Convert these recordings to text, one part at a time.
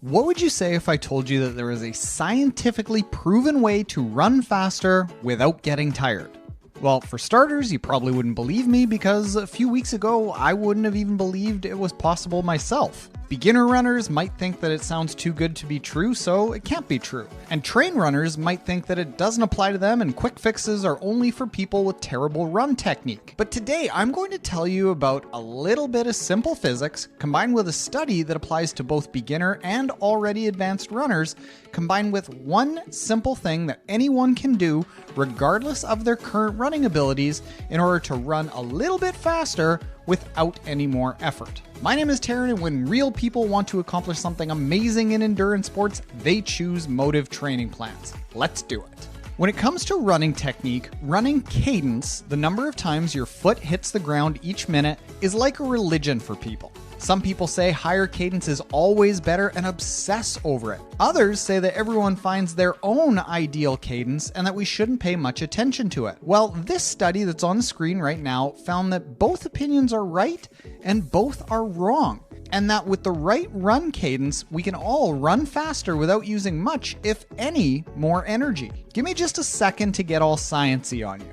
What would you say if I told you that there is a scientifically proven way to run faster without getting tired? Well, for starters, you probably wouldn't believe me because a few weeks ago, I wouldn't have even believed it was possible myself. Beginner runners might think that it sounds too good to be true, so it can't be true. And trained runners might think that it doesn't apply to them and quick fixes are only for people with terrible run technique. But today, I'm going to tell you about a little bit of simple physics combined with a study that applies to both beginner and already advanced runners, combined with one simple thing that anyone can do regardless of their current running abilities in order to run a little bit faster without any more effort. My name is Taryn, and when real people want to accomplish something amazing in endurance sports, they choose Motive training plans. Let's do it. When it comes to running technique, running cadence, the number of times your foot hits the ground each minute, is like a religion for people. Some people say higher cadence is always better and obsess over it. Others say that everyone finds their own ideal cadence and that we shouldn't pay much attention to it. Well, this study that's on the screen right now found that both opinions are right and both are wrong. And that with the right run cadence, we can all run faster without using much, if any, more energy. Give me just a second to get all sciencey on you.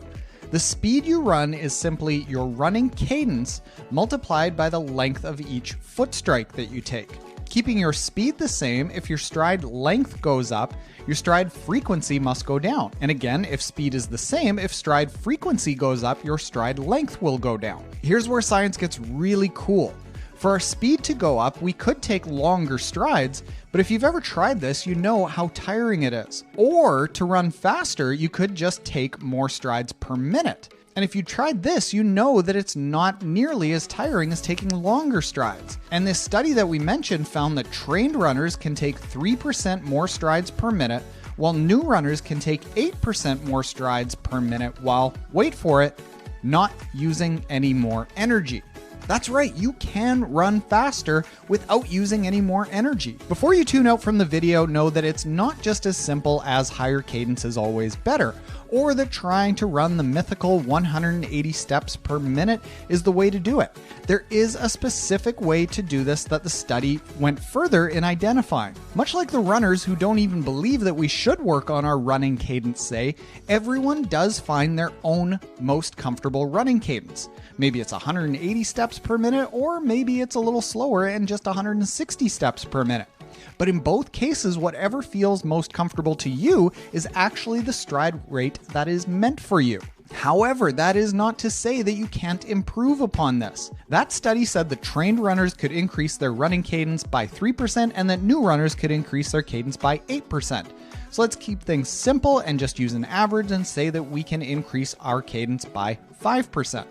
The speed you run is simply your running cadence multiplied by the length of each foot strike that you take. Keeping your speed the same, if your stride length goes up, your stride frequency must go down. And again, if speed is the same, if stride frequency goes up, your stride length will go down. Here's where science gets really cool. For our speed to go up, we could take longer strides, but if you've ever tried this, you know how tiring it is. Or to run faster, you could just take more strides per minute. And if you tried this, you know that it's not nearly as tiring as taking longer strides. And this study that we mentioned found that trained runners can take 3% more strides per minute, while new runners can take 8% more strides per minute while, wait for it, not using any more energy. That's right, you can run faster without using any more energy. Before you tune out from the video, know that it's not just as simple as higher cadence is always better, or that trying to run the mythical 180 steps per minute is the way to do it. There is a specific way to do this that the study went further in identifying. Much like the runners who don't even believe that we should work on our running cadence say, everyone does find their own most comfortable running cadence. Maybe it's 180 steps per minute, or maybe it's a little slower and just 160 steps per minute. But in both cases, whatever feels most comfortable to you is actually the stride rate that is meant for you. However, that is not to say that you can't improve upon this. That study said that trained runners could increase their running cadence by 3% and that new runners could increase their cadence by 8%. So let's keep things simple and just use an average and say that we can increase our cadence by 5%.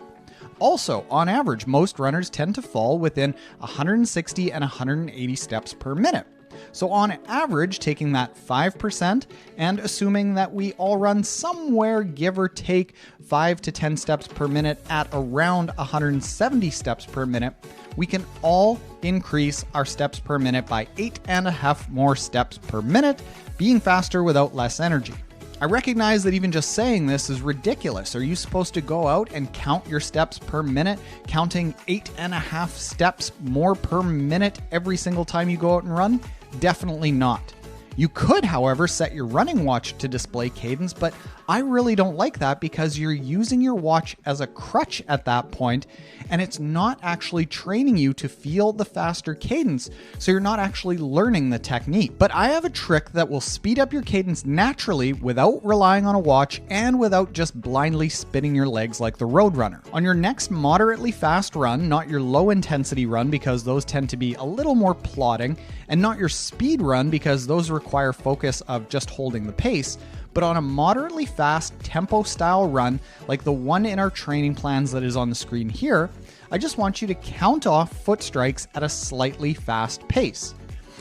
Also, on average, most runners tend to fall within 160 and 180 steps per minute. So on average, taking that 5% and assuming that we all run somewhere, give or take 5 to 10 steps per minute at around 170 steps per minute, we can all increase our steps per minute by 8.5 more steps per minute, being faster without less energy. I recognize that even just saying this is ridiculous. Are you supposed to go out and count your steps per minute, counting 8.5 steps more per minute every single time you go out and run? Definitely not. You could, however, set your running watch to display cadence, but I really don't like that because you're using your watch as a crutch at that point, and it's not actually training you to feel the faster cadence, so you're not actually learning the technique. But I have a trick that will speed up your cadence naturally without relying on a watch and without just blindly spinning your legs like the Roadrunner. On your next moderately fast run, not your low intensity run because those tend to be a little more plodding, and not your speed run because those require focus of just holding the pace, but on a moderately fast tempo style run like the one in our training plans that is on the screen here, I just want you to count off foot strikes at a slightly fast pace.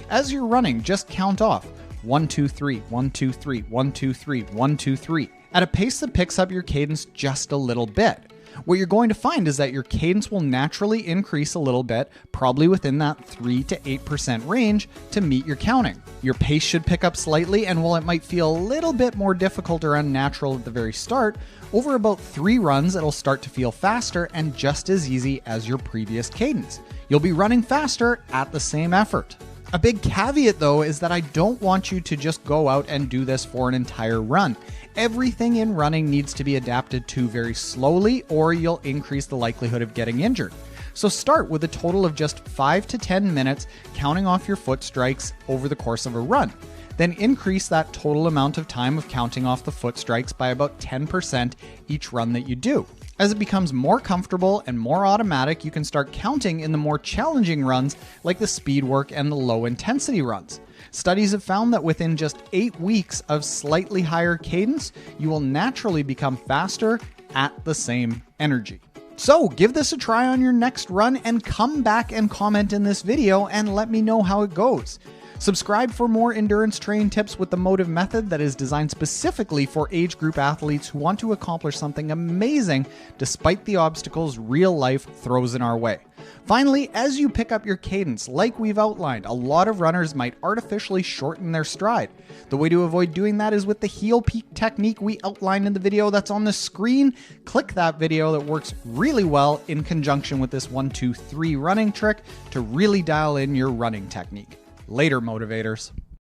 As you're running, just count off 1, 2, 3, 1, 2, 3, 1, 2, 3, 1, 2, 3 at a pace that picks up your cadence just a little bit. What you're going to find is that your cadence will naturally increase a little bit, probably within that 3 to 8% range to meet your counting. Your pace should pick up slightly, and while it might feel a little bit more difficult or unnatural at the very start, over about 3 runs it'll start to feel faster and just as easy as your previous cadence. You'll be running faster at the same effort. A big caveat though is that I don't want you to just go out and do this for an entire run. Everything in running needs to be adapted to very slowly, or you'll increase the likelihood of getting injured. So start with a total of just 5 to 10 minutes, counting off your foot strikes over the course of a run. Then increase that total amount of time of counting off the foot strikes by about 10% each run that you do. As it becomes more comfortable and more automatic, you can start counting in the more challenging runs like the speed work and the low intensity runs. Studies have found that within just 8 weeks of slightly higher cadence, you will naturally become faster at the same energy. So give this a try on your next run and come back and comment in this video and let me know how it goes. Subscribe for more endurance training tips with the Motive method that is designed specifically for age group athletes who want to accomplish something amazing despite the obstacles real life throws in our way. Finally, as you pick up your cadence, like we've outlined, a lot of runners might artificially shorten their stride. The way to avoid doing that is with the heel peak technique we outlined in the video that's on the screen. Click that video that works really well in conjunction with this 1-2-3 running trick to really dial in your running technique. Later, motivators.